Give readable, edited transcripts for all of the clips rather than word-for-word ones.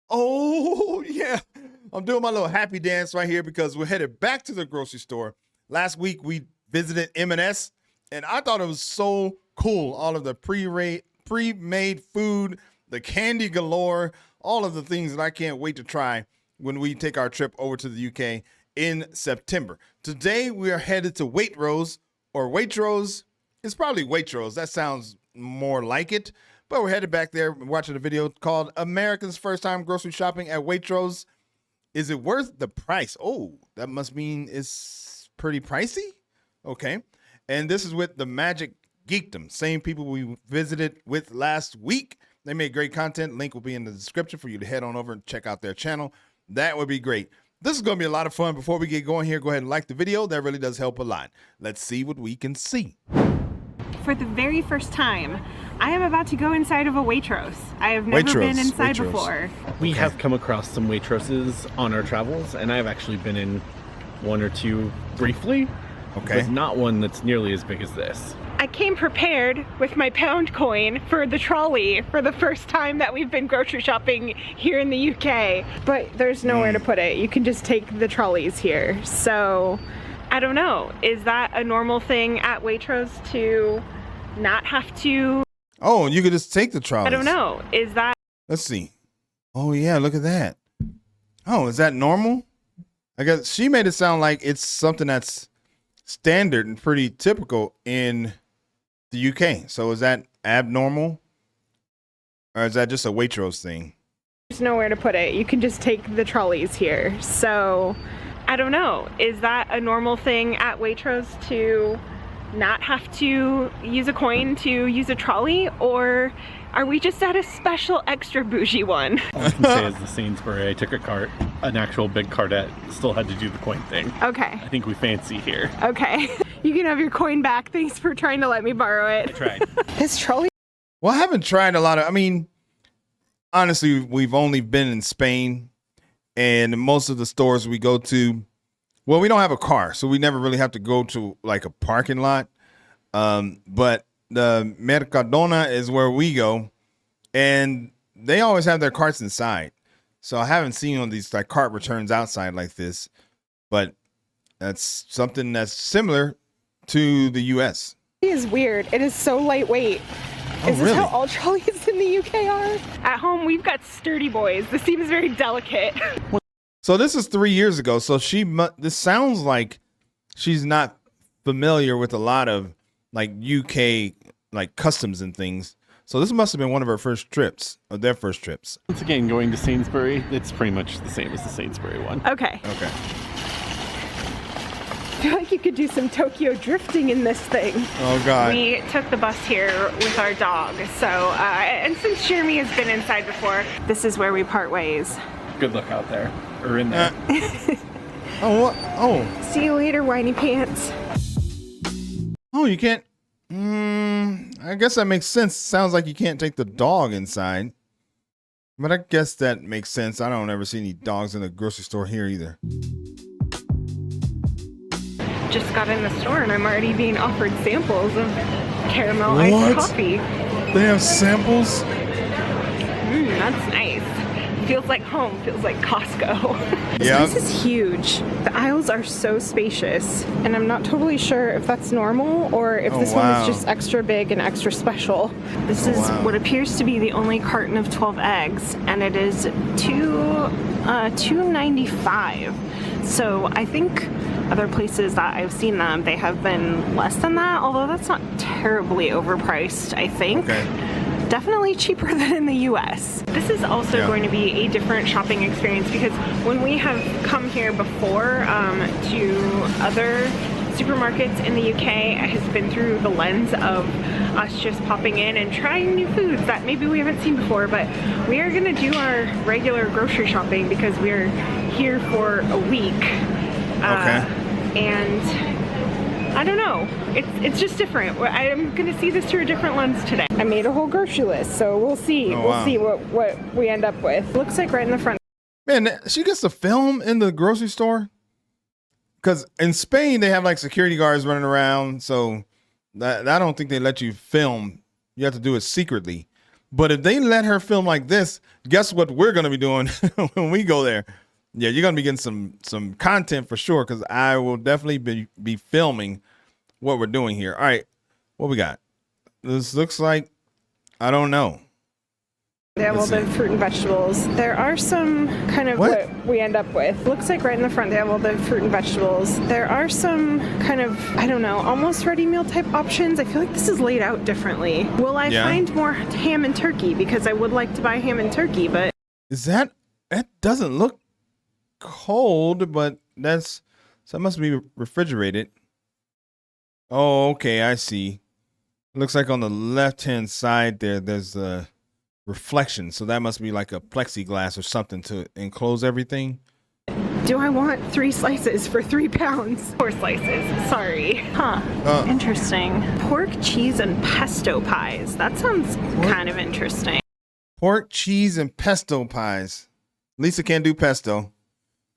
Oh, yeah. I'm doing my little happy dance right here because we're headed back to the grocery store. Last week we visited M&S and I thought it was so cool. All of the pre-made food, the candy galore, all of the things that I can't wait to try when we take our trip over to the UK in September. Today we are headed to Waitrose or Waitrose. It's probably Waitrose. That sounds more like it. But we're headed back there watching a video called America's First Time Grocery Shopping at Waitrose. Is it worth the price? Oh, that must mean it's pretty pricey. Okay. And this is with the Magic Geekdom, same people we visited with last week. They made great content. Link will be in the description for you to head on over and check out their channel. That would be great. This is going to be a lot of fun. Before we get going here, go ahead and like the video. That really does help a lot. Let's see what we can see. For the very first time, I am about to go inside of a Waitrose. I have never been inside before. We have come across some Waitroses on our travels, and I've actually been in one or two briefly. Okay. But not one that's nearly as big as this. I came prepared with my pound coin for the trolley for the first time that we've been grocery shopping here in the UK. But there's nowhere to put it. You can just take the trolleys here. So, I don't know. Is that a normal thing at Waitrose to not have to? Oh, you could just take the trolleys. I don't know. Is that? Let's see. Oh, yeah, look at that. Oh, is that normal? I guess she made it sound like it's something that's standard and pretty typical in the UK. So is that abnormal? Or is that just a Waitrose thing? There's nowhere to put it. You can just take the trolleys here. So, I don't know. Is that a normal thing at Waitrose to not have to use a coin to use a trolley, or are we just at a special extra bougie one? All I can say is the Sainsbury, I took a cart, an actual big cartette, still had to do the coin thing. Okay. I think we fancy here. Okay. You can have your coin back. Thanks for trying to let me borrow it. I tried. This trolley? Well, I haven't tried a lot of, I mean, honestly, we've only been in Spain, and most of the stores we go to, well, we don't have a car, so we never really have to go to like a parking lot. But the Mercadona is where we go, and they always have their carts inside. So I haven't seen one of these like cart returns outside like this, but that's something that's similar to the US. It is weird. It is so lightweight. Oh, is this really? how all trolleys in the UK are? At home, we've got sturdy boys. This seems very delicate. So this is 3 years ago. So this sounds like she's not familiar with a lot of like UK like customs and things. So this must have been one of her first trips, or their first trips. Once again, going to Sainsbury, it's pretty much the same as the Sainsbury one. Okay. Okay. I feel like you could do some Tokyo drifting in this thing. Oh God. We took the bus here with our dog. So, and since Jeremy has been inside before, this is where we part ways. Good luck out there, or in there. Oh, what? Oh. See you later, whiny pants. Oh, you can't. I guess that makes sense. Sounds like you can't take the dog inside. But I guess that makes sense. I don't ever see any dogs in the grocery store here either. Just got in the store and I'm already being offered samples of caramel iced coffee. They have samples? That's nice. Feels like home, feels like Costco. Yeah. This is huge. The aisles are so spacious, and I'm not totally sure if that's normal or if this one is just extra big and extra special. This is what appears to be the only carton of 12 eggs, and it is $2.95. So I think other places that I've seen them, they have been less than that, although that's not terribly overpriced, I think. Okay. Definitely cheaper than in the US. This is also going to be a different shopping experience because when we have come here before to other supermarkets in the UK, it has been through the lens of us just popping in and trying new foods that maybe we haven't seen before, but we are gonna do our regular grocery shopping because we're here for a week. And I don't know, it's just different. I'm gonna see this through a different lens today. I made a whole grocery list, so we'll see. We'll see what we end up with. Looks like right in the front. Man, she gets to film in the grocery store? Because in Spain, they have like security guards running around, so that I don't think they let you film. You have to do it secretly. But if they let her film like this, guess what we're gonna be doing when we go there? Yeah, you're gonna be getting some content for sure, because I will definitely be filming what we're doing here. All right, what we got? This looks like, I don't know. They have all the fruit and vegetables. There are some kind of what we end up with. Looks like right in the front they have all the fruit and vegetables. There are some kind of, I don't know, almost ready meal type options. I feel like this is laid out differently. Will I find more ham and turkey? Because I would like to buy ham and turkey, but... Is that doesn't look cold, but so that must be refrigerated. Oh, okay, I see. It looks like on the left-hand side there's a reflection, so that must be like a plexiglass or something to enclose everything. Do I want 3 slices for 3 pounds? 4 slices, sorry. Interesting. Pork, cheese, and pesto pies. That sounds kind of interesting. Pork, cheese, and pesto pies. Lisa can't do pesto.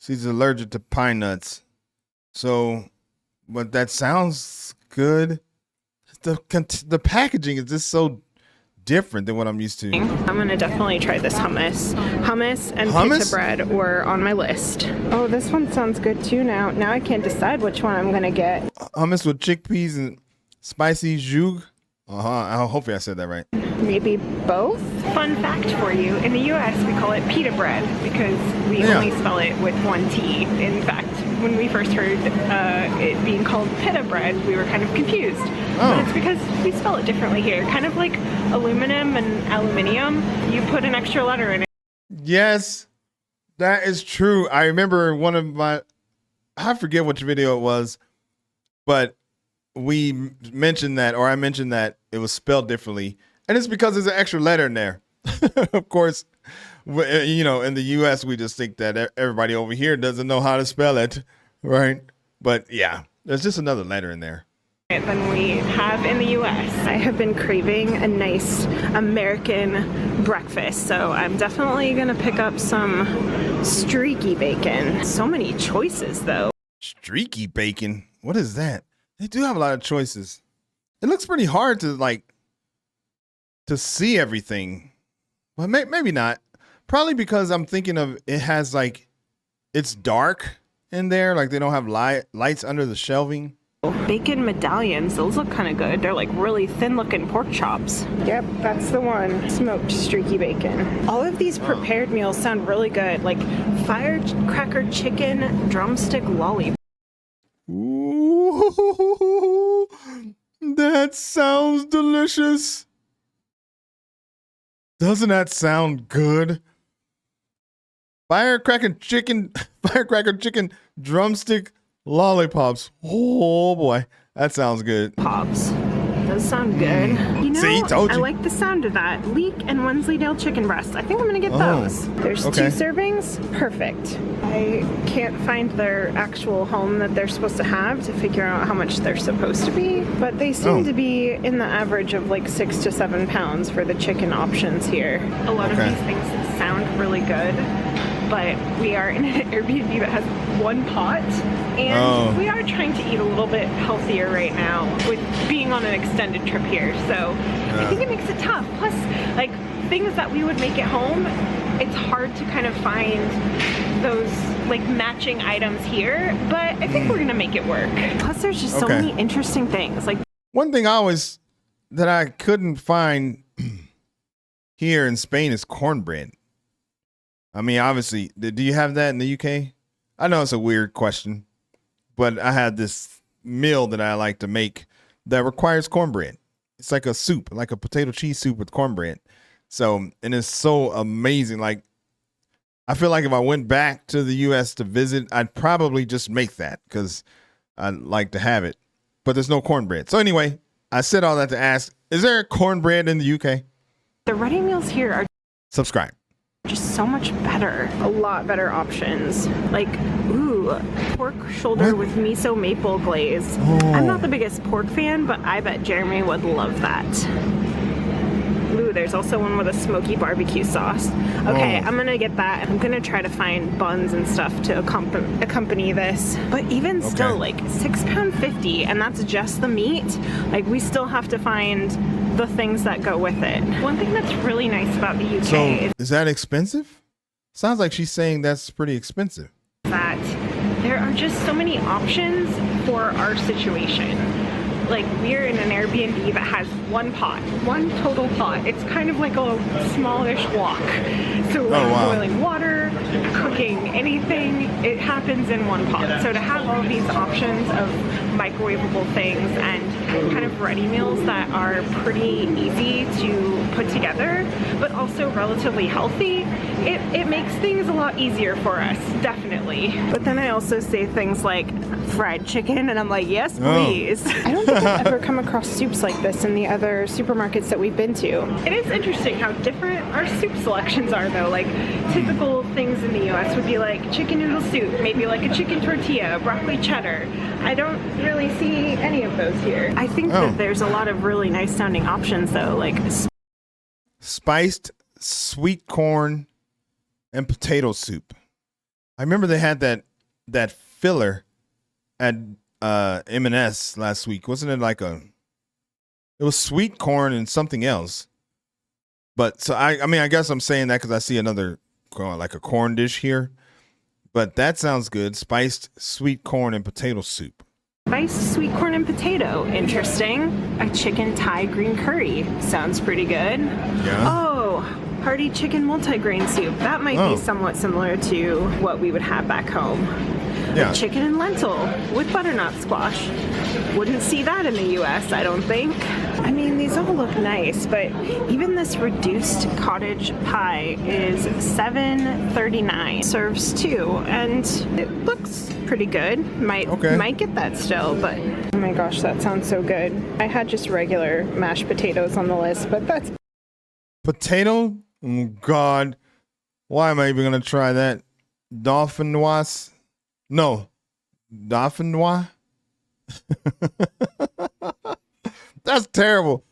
She's allergic to pine nuts. So, but that sounds good. The packaging is just so different than what I'm used to. I'm gonna definitely try this hummus. Hummus and pita bread were on my list. Oh, this one sounds good too now. Now I can't decide which one I'm gonna get. Hummus with chickpeas and spicy jus. Hopefully I said that right. Maybe both? Fun fact for you, in the US we call it pita bread because we only spell it with 1 T. In fact, when we first heard it being called pita bread, we were kind of confused. But it's because we spell it differently here. Kind of like aluminum and aluminium, you put an extra letter in it. Yes, that is true. I remember one of I forget which video it was, but we mentioned that, or I mentioned that it was spelled differently, and it's because there's an extra letter in there. Of course, you know, in the U.S. we just think that everybody over here doesn't know how to spell it, right? But yeah, there's just another letter in there than we have in the U.S. I have been craving a nice American breakfast, so I'm definitely gonna pick up some streaky bacon. So many choices, though. Streaky bacon? What is that? They do have a lot of choices. It looks pretty hard to see everything. Well, maybe not. Probably because I'm thinking of it has like, it's dark in there. Like they don't have lights under the shelving. Bacon medallions, those look kind of good. They're like really thin looking pork chops. Yep, that's the one. Smoked streaky bacon. All of these prepared meals sound really good. Like firecracker chicken drumstick lollipop. Ooh, that sounds delicious. Doesn't that sound good? Firecracker chicken drumstick lollipops. Oh boy, that sounds good. Pops. Those sound good. You know, see, told you. I like the sound of that. Leek and Wensleydale chicken breasts. I think I'm gonna get those. There's 2 servings. Perfect. I can't find their actual home that they're supposed to have to figure out how much they're supposed to be, but they seem to be in the average of like 6 to 7 pounds for the chicken options here. A lot of these things sound really good, but we are in an Airbnb that has 1 pot, and we are trying to eat a little bit healthier right now with being on an extended trip here, so I think it makes it tough. Plus, like, things that we would make at home, it's hard to kind of find those like matching items here, but I think we're gonna make it work. Plus, there's just so many interesting things. Like, one thing that I couldn't find here in Spain is cornbread. I mean, obviously, do you have that in the UK? I know it's a weird question, but I had this meal that I like to make that requires cornbread. It's like a soup, like a potato cheese soup with cornbread. So, and it's so amazing. Like, I feel like if I went back to the US to visit, I'd probably just make that because I'd like to have it. But there's no cornbread. So anyway, I said all that to ask, is there cornbread in the UK? The ready meals here are subscribe. Just so much better. A lot better options. Like, ooh, pork shoulder with miso maple glaze. I'm not the biggest pork fan, but I bet Jeremy would love that. Ooh, there's also one with a smoky barbecue sauce. Okay, I'm gonna get that. I'm gonna try to find buns and stuff to accompany this. But even still, like £6.50, and that's just the meat. Like, we still have to find the things that go with it. One thing that's really nice about the UK So is that expensive? Sounds like she's saying that's pretty expensive. that there are just so many options for our situation. Like, we're in an Airbnb that has one total pot. It's kind of like a smallish wok. So boiling water, cooking anything, it happens in one pot. So to have all these options of microwavable things and kind of ready meals that are pretty easy to put together, but also relatively healthy, it makes things a lot easier for us, definitely. But then I also say things like fried chicken, and I'm like, yes, please. I don't think I've ever come across soups like this in the other supermarkets that we've been to. It is interesting how different our soup selections are, though. Like, typical things in the US would be like chicken noodle soup, maybe like a chicken tortilla, broccoli cheddar. I don't really see any of those here. I think that there's a lot of really nice sounding options, though, like spiced sweet corn and potato soup. I remember they had that filler at M&S last week. Wasn't it like it was sweet corn and something else. But so I mean, I guess I'm saying that because I see another like a corn dish here. But that sounds good. Spiced sweet corn and potato soup. Spiced sweet corn and potato. Interesting. A chicken Thai green curry. Sounds pretty good. Yeah. Oh, hearty chicken multigrain soup. That might be somewhat similar to what we would have back home. Yeah. Chicken and lentil with butternut squash. Wouldn't see that in the US, I don't think. I mean, these all look nice, but even this reduced cottage pie is $7.39. Serves two, and it looks pretty good. Might get that still, but oh my gosh, that sounds so good. I had just regular mashed potatoes on the list, but that's potato. Oh God, why am I even gonna try that? Dauphinoise. No, dauphinoise. That's terrible.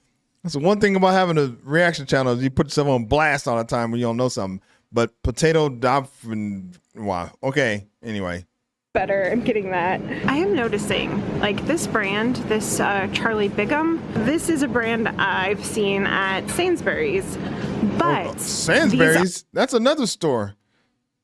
That's the one thing about having a reaction channel is you put yourself on blast all the time when you don't know something. But potato dauphinoise. Okay, anyway. Better. I'm getting that. I am noticing, like, this brand, this Charlie Bigham, this is a brand I've seen at Sainsbury's. But Sainsbury's? That's another store.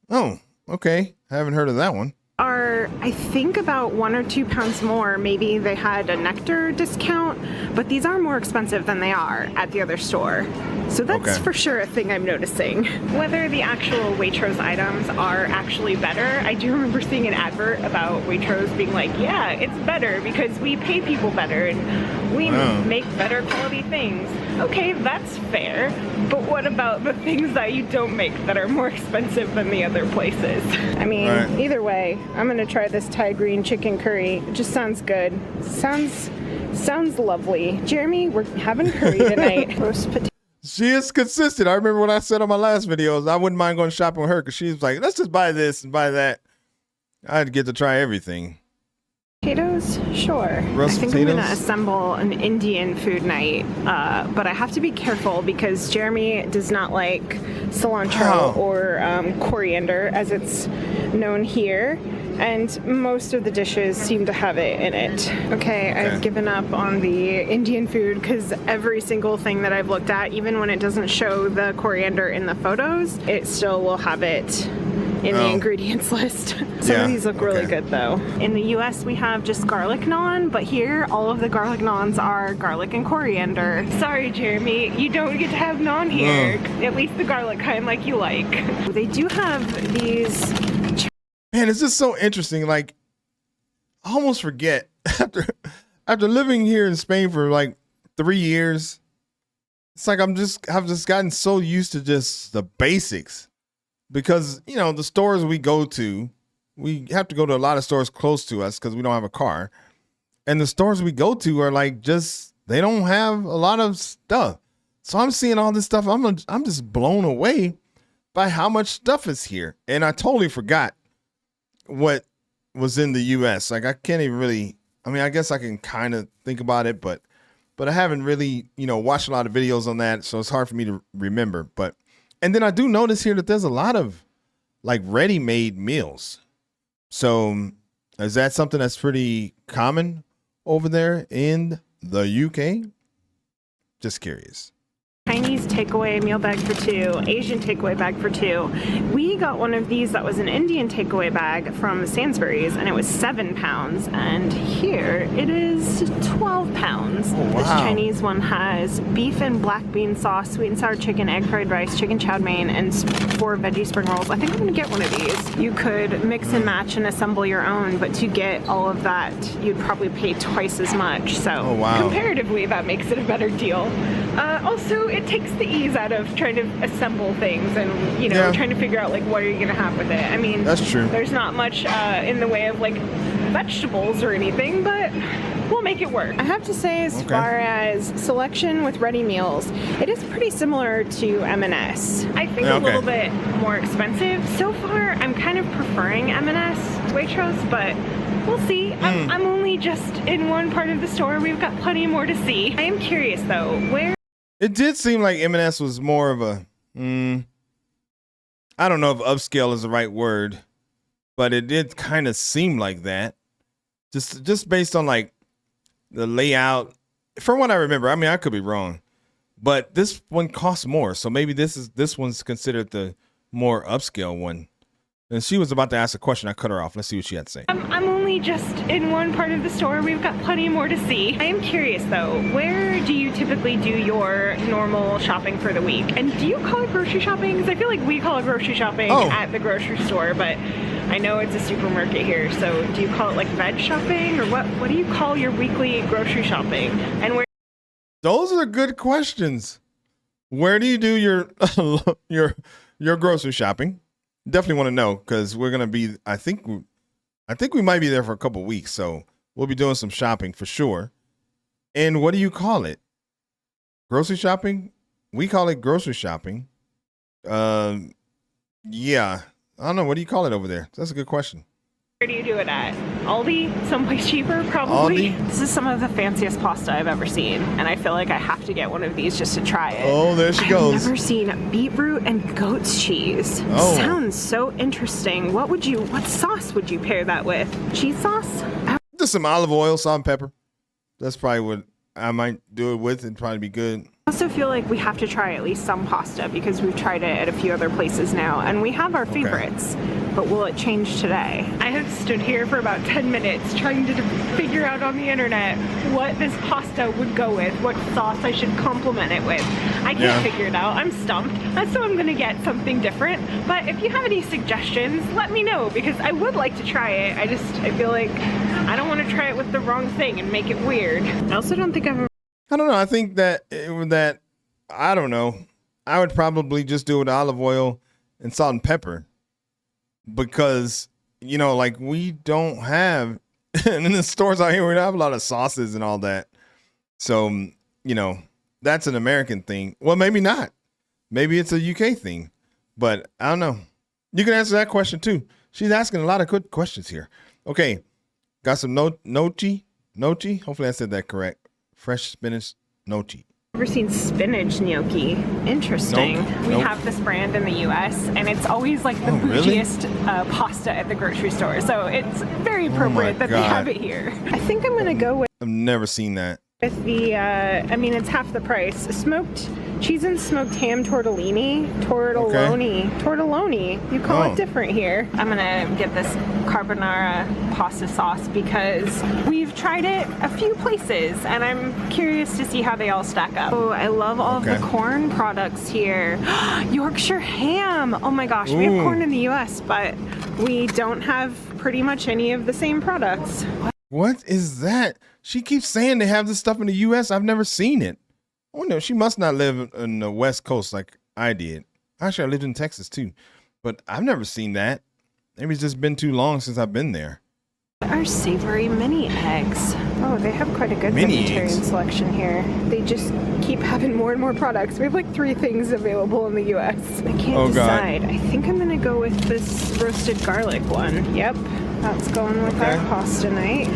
Oh, okay. I haven't heard of that one. Are, I think, about 1 or 2 pounds more. Maybe they had a nectar discount, but these are more expensive than they are at the other store. So that's for sure a thing I'm noticing. Whether the actual Waitrose items are actually better, I do remember seeing an advert about Waitrose being like, yeah, it's better because we pay people better and we make better quality things. Okay, that's fair, but what about the things that you don't make that are more expensive than the other places? I mean, either way, I'm gonna try this Thai green chicken curry. It just sounds good. Sounds lovely. Jeremy, we're having curry tonight. Roast potato. She is consistent. I remember when I said on my last videos, I wouldn't mind going shopping with her because she's like, let's just buy this and buy that. I'd get to try everything. Potatoes? Sure. Roast I think potatoes? I'm going to assemble an Indian food night, but I have to be careful because Jeremy does not like cilantro or coriander as it's known here. And most of the dishes seem to have it in it. Okay, I've given up on the Indian food because every single thing that I've looked at, even when it doesn't show the coriander in the photos, it still will have it in the ingredients list. Some of these look really good though. In the US we have just garlic naan, but here all of the garlic naans are garlic and coriander. Sorry Jeremy, you don't get to have naan here. At least the garlic kind like you like. They do have these. Man, it's just so interesting. Like, I almost forget after living here in Spain for like 3 years, it's like I've just gotten so used to just the basics because, you know, the stores we go to, we have to go to a lot of stores close to us because we don't have a car. And the stores we go to are like they don't have a lot of stuff. So I'm seeing all this stuff. I'm just blown away by how much stuff is here. And I totally forgot what was in the US. Like I can't even really, I mean, I guess I can kind of think about it, but I haven't really, you know, watched a lot of videos on that. So it's hard for me to remember, and then I do notice here that there's a lot of like ready-made meals. So is that something that's pretty common over there in the UK? Just curious. Chinese takeaway meal bag for 2, Asian takeaway bag for 2. We got one of these that was an Indian takeaway bag from Sainsbury's, and it was 7 pounds. And here it is 12 pounds. Oh, wow. This Chinese one has beef and black bean sauce, sweet and sour chicken, egg fried rice, chicken chow mein, and 4 veggie spring rolls. I think I'm gonna get one of these. You could mix and match and assemble your own, but to get all of that, you'd probably pay twice as much. So oh, wow. comparatively, that makes it a better deal. Also, it takes the ease out of trying to assemble things and, you know, trying to figure out, like, what are you going to have with it. I mean, that's true. There's not much in the way of, like, vegetables or anything, but we'll make it work. I have to say, as far as selection with ready meals, it is pretty similar to M&S. I think a little bit more expensive. So far, I'm kind of preferring M&S Waitrose, but we'll see. I'm only just in one part of the store. We've got plenty more to see. I am curious, though, where... It did seem like M&S was more of a, I don't know if upscale is the right word, but it did kind of seem like that. Just based on like the layout. From what I remember, I mean, I could be wrong, but this one costs more. So maybe this one's considered the more upscale one. And she was about to ask a question. I cut her off. Let's see what she had to say. I'm only just in one part of the store. We've got plenty more to see. I am curious, though, where do you typically do your normal shopping for the week? And do you call it grocery shopping? Because I feel like we call it grocery shopping at the grocery store, but I know it's a supermarket here. So do you call it like veg shopping, or what do you call your weekly grocery shopping? And where? Those are good questions. Where do you do your grocery shopping? Definitely want to know, because we're gonna be. I think we might be there for a couple weeks, so we'll be doing some shopping for sure. And what do you call it? Grocery shopping? We call it grocery shopping. Yeah, I don't know. What do you call it over there? That's a good question. Where do you do it at? Aldi? Someplace cheaper, probably? Aldi? This is some of the fanciest pasta I've ever seen, and I feel like I have to get one of these just to try it. Oh, there she goes. I've never seen beetroot and goat's cheese. Oh. Sounds so interesting. What sauce would you pair that with? Cheese sauce? Just some olive oil, salt and pepper. That's probably what I might do it with. It'd probably be good. I also feel like we have to try at least some pasta because we've tried it at a few other places now, and we have our favorites. But will it change today? I have stood here for about 10 minutes trying to figure out on the internet what this pasta would go with, what sauce I should complement it with. I can't figure it out. I'm stumped. So I'm gonna get something different. But if you have any suggestions, let me know, because I would like to try it. I feel like I don't want to try it with the wrong thing and make it weird. I also don't think I've ever... I don't know. I think that I don't know. I would probably just do it with olive oil and salt and pepper. Because, you know, like we don't have, and in the stores out here, we don't have a lot of sauces and all that. So, you know, that's an American thing. Well, maybe not. Maybe it's a UK thing. But I don't know. You can answer that question too. She's asking a lot of good questions here. Okay. Got some gnocchi. Hopefully I said that correct. Fresh spinach gnocchi. Ever seen spinach gnocchi? Interesting. We have this brand in the US, and it's always like the bougiest pasta at the grocery store. So it's very appropriate that they have it here. I think I'm gonna go with... I've never seen that. With the, I mean, it's half the price. Smoked cheese and smoked ham tortellini. Tortelloni. You call it different here. I'm gonna get this carbonara pasta sauce because we've tried it a few places, and I'm curious to see how they all stack up. Oh, I love all of the corn products here. Yorkshire ham. Oh my gosh, we have corn in the US, but we don't have pretty much any of the same products. What is that? She keeps saying they have this stuff in the U.S. I've never seen it. Oh, no, she must not live in the West Coast like I did. Actually, I lived in Texas, too. But I've never seen that. Maybe it's just been too long since I've been there. Our savory mini eggs. Oh, they have quite a good vegetarian selection here. They just keep having more and more products. We have like 3 things available in the U.S. I can't decide. I think I'm going to go with this roasted garlic one. Yep. That's going with our pasta night.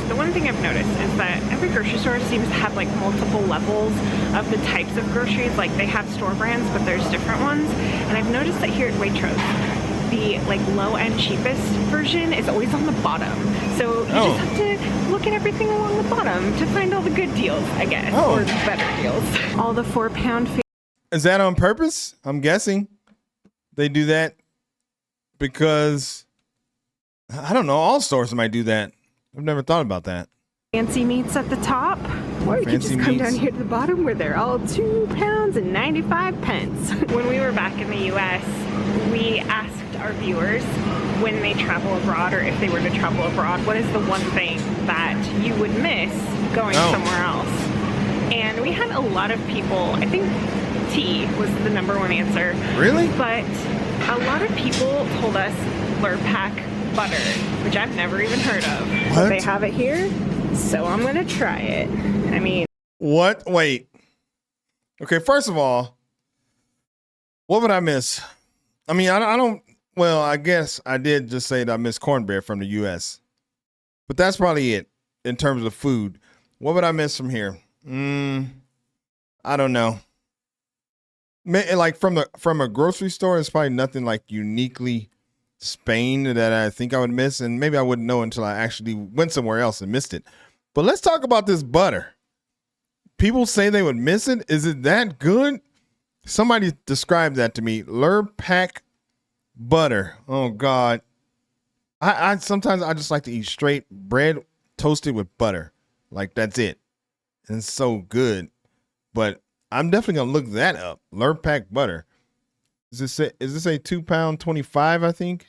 The one thing I've noticed is that every grocery store seems to have like multiple levels of the types of groceries. Like they have store brands, but there's different ones. And I've noticed that here at Waitrose, the like low-end cheapest version is always on the bottom. So you just have to look at everything along the bottom to find all the good deals, I guess, or the better deals. All the 4-pound. Is that on purpose? I'm guessing they do that because I don't know. All stores might do that. I've never thought about that. Fancy meats at the top, or you can just come down here to the bottom where they're all £2.95. When we were back in the US, we asked our viewers when they travel abroad, or if they were to travel abroad, what is the one thing that you would miss going somewhere else? And we had a lot of people, I think tea was the #1 answer. Really? But a lot of people told us Lurpak butter, which I've never even heard of. What? But they have it here, so I'm gonna try it. I mean, what? Wait. Okay, first of all, what would I miss? I mean, I don't. Well, I guess I did just say that I miss cornbread from the U.S., but that's probably it in terms of food. What would I miss from here? I don't know. Like from a grocery store, it's probably nothing like uniquely Spain that I think I would miss, and maybe I wouldn't know until I actually went somewhere else and missed it. But let's talk about this butter. People say they would miss it. Is it that good? Somebody described that to me. Lurpak butter. Oh God. I sometimes I just like to eat straight bread toasted with butter. Like that's it. And it's so good. But I'm definitely gonna look that up. Lurpak butter. Is this a £2.25, I think?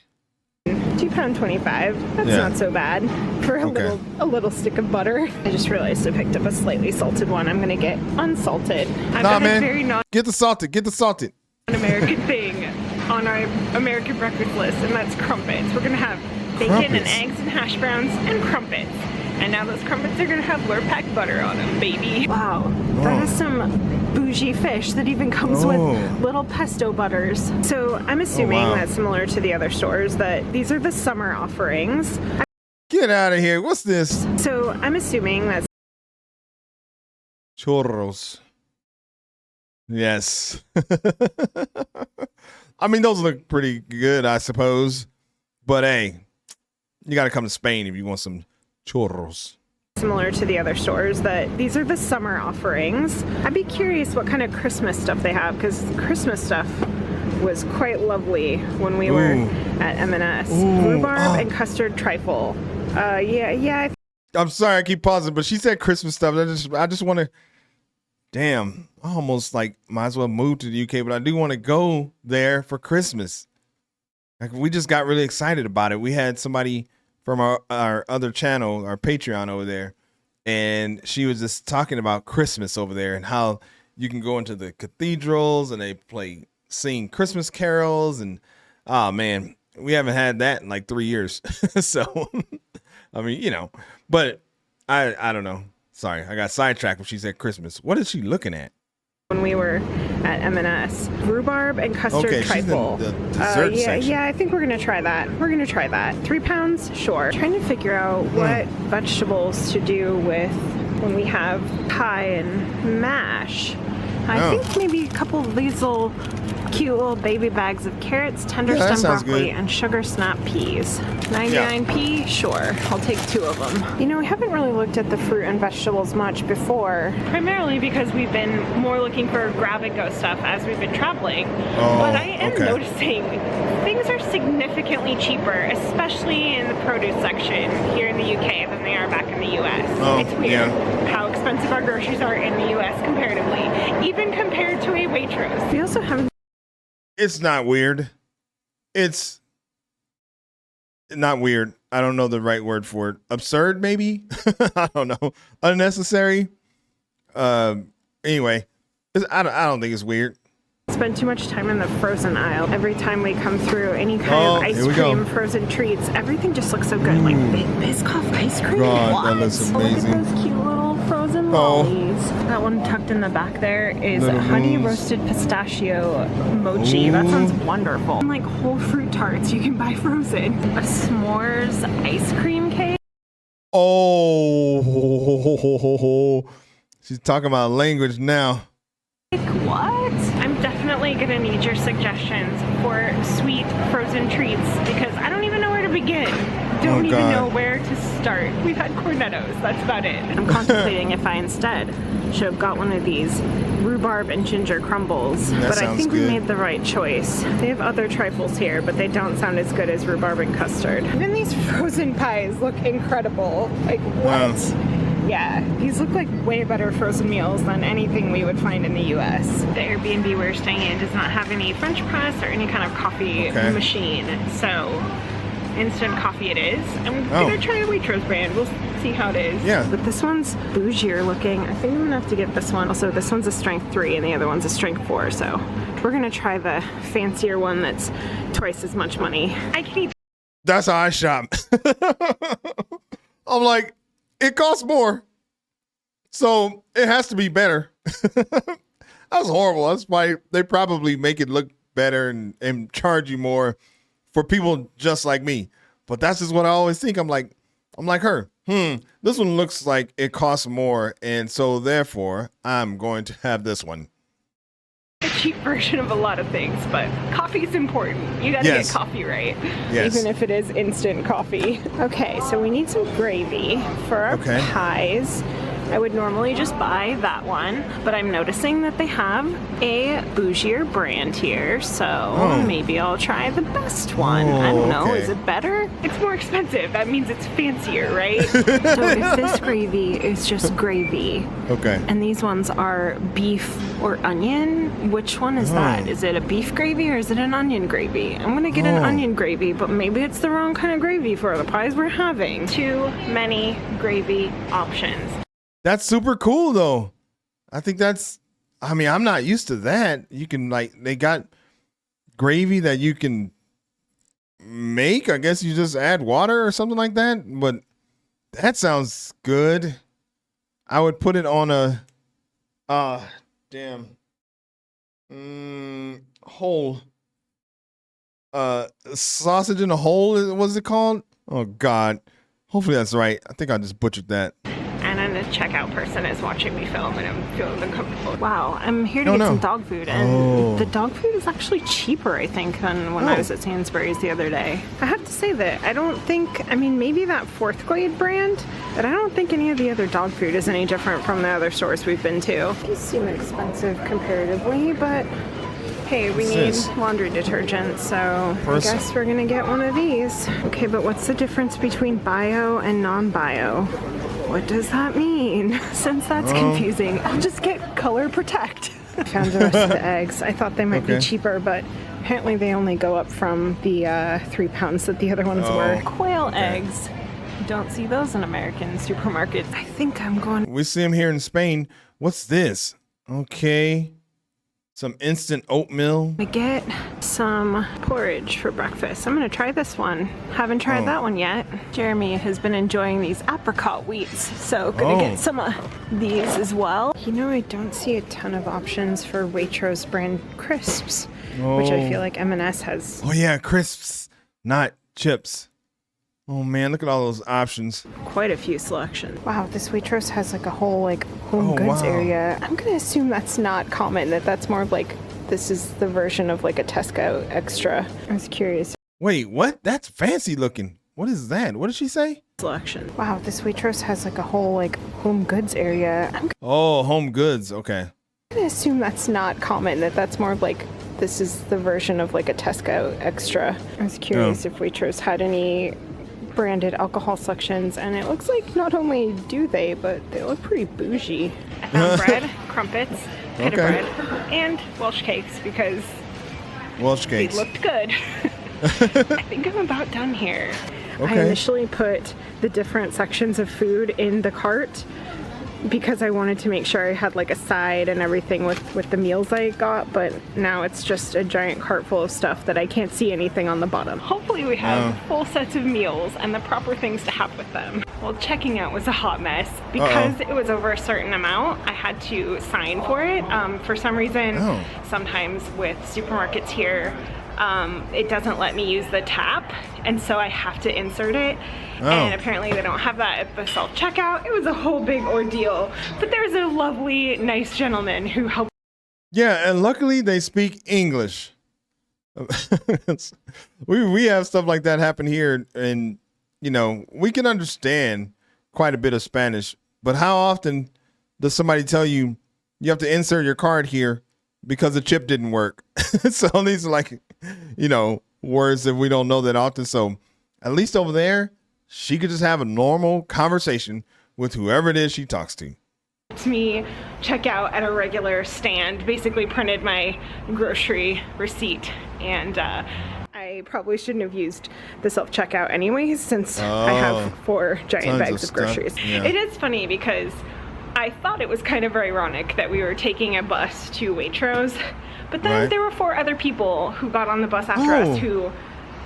£2.25. That's not so bad for a little stick of butter. I just realized I picked up a slightly salted one. I'm gonna get unsalted. I've got a very get the salted. Get the salted. American thing on our American breakfast list, and that's crumpets. We're gonna have bacon and eggs and hash browns and crumpets. And now those crumpets are gonna have Lurpak butter on them, baby. Wow, that is some bougie fish that even comes with little pesto butters. So I'm assuming that's similar to the other stores, that these are the summer offerings. Get out of here. What's this? So I'm assuming that's churros. Yes. I mean, those look pretty good, I suppose. But hey, you got to come to Spain if you want some churros. Similar to the other stores, that these are the summer offerings. I'd be curious what kind of Christmas stuff they have, because Christmas stuff was quite lovely when we were at M&S. Rhubarb and custard trifle. I'm sorry I keep pausing, but she said Christmas stuff. I just want to. Damn, I almost like might as well move to the UK, but I do want to go there for Christmas. Like we just got really excited about it. We had somebody from our other channel, our Patreon over there, and she was just talking about Christmas over there and how you can go into the cathedrals and they sing Christmas carols, and oh man, we haven't had that in like 3 years. So I mean, but I don't know. Sorry, I got sidetracked when she said Christmas. What is she looking at? When we were at M&S, rhubarb and custard trifle. She's in the dessert section. I think we're gonna try that. £3, sure. Trying to figure out what vegetables to do with when we have pie and mash. I think maybe a couple of these cute little baby bags of carrots, tender stem broccoli, and sugar snap peas. 99p? Sure. I'll take 2 of them. We haven't really looked at the fruit and vegetables much before. Primarily because we've been more looking for grab-and-go stuff as we've been traveling. But I am noticing things are significantly cheaper, especially in the produce section here in the UK than they are back in the US. It's weird how expensive our groceries are in the US comparatively, even compared to a Waitrose. We also have... It's not weird. It's not weird. I don't know the right word for it. Absurd, maybe? I don't know. Unnecessary. Anyway, I don't think it's weird. Spend too much time in the frozen aisle. Every time we come through any kind of ice cream, frozen treats, everything just looks so good. Like Biscoff ice cream. God, that looks amazing. Look at those cute little frozen lollies. That one tucked in the back there is honey roasted pistachio mochi. That sounds wonderful. And like whole fruit tarts you can buy frozen. A s'mores ice cream cake. Oh, she's talking about language now. What? I'm definitely definitely gonna need your suggestions for sweet frozen treats because I don't even know where to begin. Don't even know where to start. We've had cornettos, that's about it. I'm contemplating if I instead should have got one of these rhubarb and ginger crumbles, but I think we made the right choice. They have other trifles here, but they don't sound as good as rhubarb and custard. Even these frozen pies look incredible. Like, what? Yeah, these look like way better frozen meals than anything we would find in the US. The Airbnb we're staying in does not have any French press or any kind of coffee machine, so instant coffee it is. I'm gonna try the Waitrose brand. We'll see how it is. Yeah. But this one's bougier looking. I think I'm gonna have to get this one. Also, this one's a strength 3 and the other one's a strength 4, so we're gonna try the fancier one that's twice as much money. I can eat. That's how I shop. I'm like, it costs more, so it has to be better. That's horrible. That's why they probably make it look better and charge you more for people just like me. But that's just what I always think. I'm like her. This one looks like it costs more, and so therefore I'm going to have this one. A cheap version of a lot of things, but coffee's important. You gotta get coffee right. Yes. Even if it is instant coffee. Okay, so we need some gravy for our pies. I would normally just buy that one, but I'm noticing that they have a bougier brand here, so maybe I'll try the best one. I don't know, is it better? It's more expensive, that means it's fancier, right? So if this gravy is just gravy, and these ones are beef or onion, which one is that? Is it a beef gravy or is it an onion gravy? I'm gonna get an onion gravy, but maybe it's the wrong kind of gravy for the pies we're having. Too many gravy options. That's super cool though. I think I'm not used to that. You can they got gravy that you can make. I guess you just add water or something like that. But that sounds good. I would put it on a whole sausage in a hole. What's it called? Oh God. Hopefully that's right. I think I just butchered that. And the checkout person is watching me film and I'm feeling uncomfortable. Wow, I'm here to get some dog food, and the dog food is actually cheaper, I think, than when I was at Sainsbury's the other day. I have to say that I don't think, maybe that Fourth Glade brand, but I don't think any of the other dog food is any different from the other stores we've been to. These seem expensive comparatively, but hey, we need laundry detergent, so I guess we're gonna get one of these. Okay, but what's the difference between bio and non-bio? What does that mean? Since that's confusing, I'll just get Color Protect. I found the rest of the eggs. I thought they might be cheaper, but apparently they only go up from the 3 pounds that the other ones were. Quail eggs. Don't see those in American supermarkets. I think I'm going. We see them here in Spain. What's this? Okay. Some instant oatmeal. I get some porridge for breakfast. I'm gonna try this one. Haven't tried that one yet. Jeremy has been enjoying these apricot wheats, so gonna get some of these as well. You know, I don't see a ton of options for Waitrose brand crisps, which I feel like M&S has. Oh yeah, crisps, not chips. Oh man, look at all those options. Quite a few selections. Wow, this Waitrose has like a whole home goods area. I'm gonna assume that's not common, that's more of this is the version of a Tesco extra. I was curious. Wait, what? That's fancy looking. What is that? What did she say? Selection. Wow, this Waitrose has a whole home goods area. Home goods, okay. I'm gonna assume that's not common, that's more of this is the version of a Tesco extra. I was curious if Waitrose had any branded alcohol sections, and it looks like not only do they, but they look pretty bougie. I found bread, crumpets, pita bread, and Welsh cakes because they looked good. I think I'm about done here. I initially put the different sections of food in the cart because I wanted to make sure I had a side and everything with the meals I got, but now it's just a giant cart full of stuff that I can't see anything on the bottom. Hopefully we have full sets of meals and the proper things to have with them. Well, checking out was a hot mess. Because it was over a certain amount, I had to sign for it. For some reason, sometimes with supermarkets here, it doesn't let me use the tap, and so I have to insert it. And apparently they don't have that at the self-checkout. It was a whole big ordeal, but there's a lovely, nice gentleman who helped. Yeah, and luckily they speak English. we have stuff like that happen here, and we can understand quite a bit of Spanish. But how often does somebody tell you you have to insert your card here because the chip didn't work? So these are like, words that we don't know that often. So at least over there, she could just have a normal conversation with whoever it is she talks to. Me check out at a regular stand, basically printed my grocery receipt, and I probably shouldn't have used the self-checkout anyways, since I have 4 giant bags of groceries. Yeah. It is funny because I thought it was kind of ironic that we were taking a bus to Waitrose, but then there were 4 other people who got on the bus after us who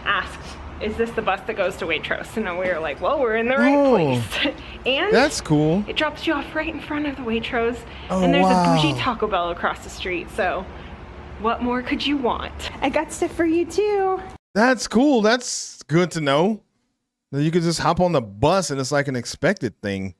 asked, is this the bus that goes to Waitrose? And we were like, well, we're in the right place. And that's cool. It drops you off right in front of the Waitrose. And there's a bougie Taco Bell across the street. So what more could you want? I got stuff for you too. That's cool. That's good to know. That you could just hop on the bus and it's like an expected thing.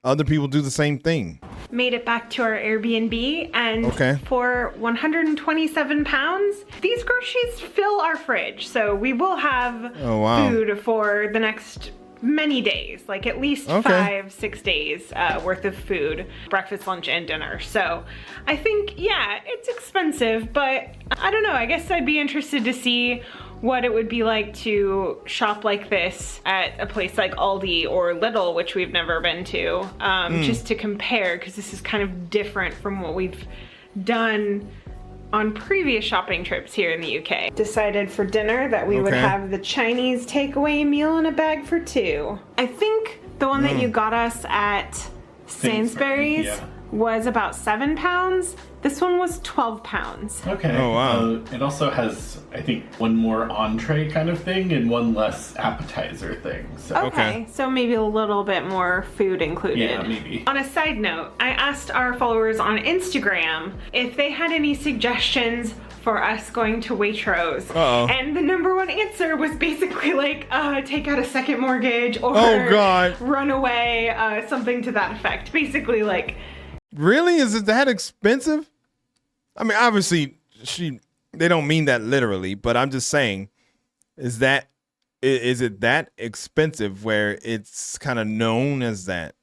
Other people do the same thing. Made it back to our Airbnb, and for 127 pounds, these groceries fill our fridge. So we will have food for the next many days, like at least 5-6 days worth of food, breakfast, lunch, and dinner. So I think, yeah, it's expensive, but I don't know. I guess I'd be interested to see what it would be like to shop like this at a place like Aldi or Lidl, which we've never been to, just to compare, because this is kind of different from what we've done on previous shopping trips here in the UK. Decided for dinner that we would have the Chinese takeaway meal in a bag for 2. I think the one that you got us at Sainsbury's was about 7 pounds. This one was 12 pounds. Okay. Oh, wow. It also has, I think, one more entree kind of thing and one less appetizer thing. So. Okay, so maybe a little bit more food included. Yeah, maybe. On a side note, I asked our followers on Instagram if they had any suggestions for us going to Waitrose. And the #1 answer was basically like, take out a second mortgage or run away, something to that effect. Basically like... Really? Is it that expensive? I mean, obviously, they don't mean that literally, but I'm just saying, is it that expensive where it's kind of known as that?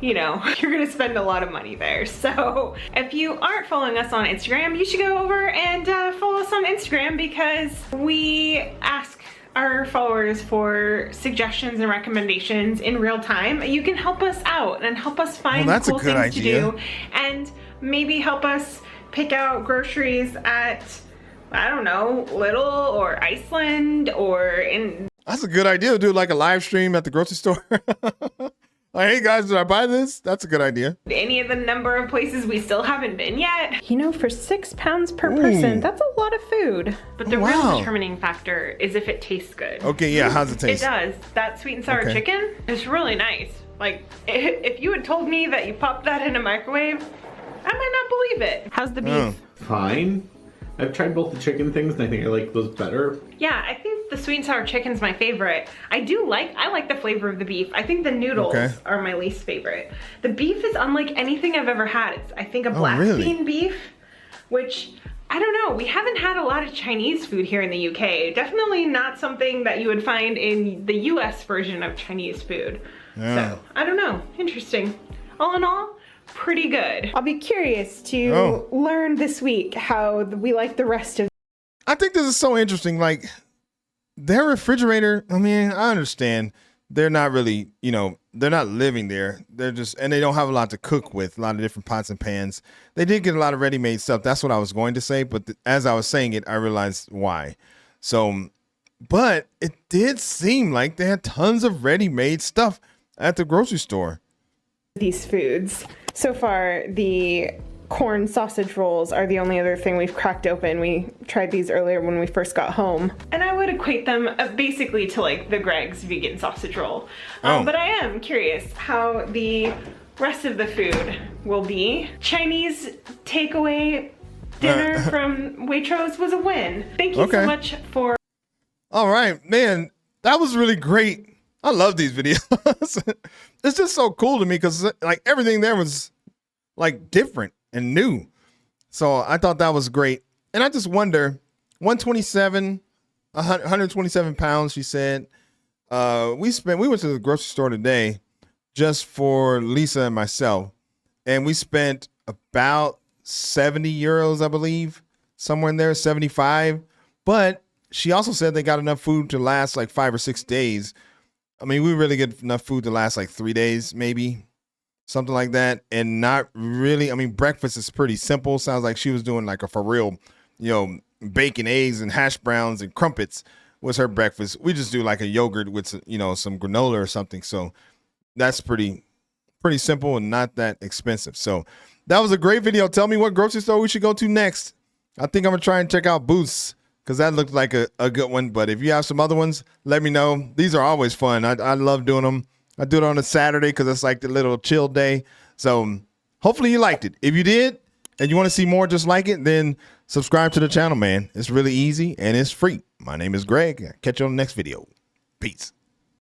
You're going to spend a lot of money there. So if you aren't following us on Instagram, you should go over and follow us on Instagram, because we ask our followers for suggestions and recommendations in real time. You can help us out and help us find cool things to do, and maybe help us pick out groceries at, I don't know, Lidl or Iceland or in... That's a good idea. Do like a live stream at the grocery store. Like, hey guys, did I buy this? That's a good idea. Any of the number of places we still haven't been yet. For 6 pounds per person, that's a lot of food. But the real determining factor is if it tastes good. Okay, yeah, how's it taste? It does. That sweet and sour chicken is really nice. Like, if you had told me that you popped that in a microwave, I might not believe it. How's the beef? Fine. I've tried both the chicken things and I think I like those better. Yeah, I think the sweet and sour chicken's my favorite. I like the flavor of the beef. I think the noodles are my least favorite. The beef is unlike anything I've ever had. It's, I think, a black bean beef, which, I don't know, we haven't had a lot of Chinese food here in the UK. Definitely not something that you would find in the US version of Chinese food. So, I don't know, interesting. All in all, pretty good. I'll be curious to learn this week how we like the rest of. I think this is so interesting. Like, their refrigerator, I mean, I understand they're not really, they're not living there. They're just, and they don't have a lot to cook with, a lot of different pots and pans. They did get a lot of ready-made stuff. That's what I was going to say. But as I was saying it, I realized why. So, but it did seem like they had tons of ready-made stuff at the grocery store. These foods. So far, the corn sausage rolls are the only other thing we've cracked open. We tried these earlier when we first got home. And I would equate them basically to like the Greg's vegan sausage roll. But I am curious how the rest of the food will be. Chinese takeaway dinner from Waitrose was a win. Thank you so much for... All right, man, that was really great. I love these videos. It's just so cool to me because like everything there was like different and new. So I thought that was great. And I just wonder, 127 pounds, she said. We went to the grocery store today just for Lisa and myself, and we spent about 70 euros, I believe, somewhere in there, 75. But she also said they got enough food to last like 5 or 6 days. I mean, we really get enough food to last like 3 days, maybe something like that. And not really, I mean, breakfast is pretty simple. Sounds like she was doing like a for real, bacon, eggs, and hash browns and crumpets was her breakfast. We just do like a yogurt with, some granola or something. So that's pretty simple and not that expensive. So that was a great video. Tell me what grocery store we should go to next. I think I'm gonna try and check out Booth's because that looked like a good one. But if you have some other ones, let me know. These are always fun. I love doing them. I do it on a Saturday because it's like the little chill day. So hopefully you liked it. If you did and you want to see more just like it, then subscribe to the channel, man. It's really easy and it's free. My name is Greg. Catch you on the next video. Peace.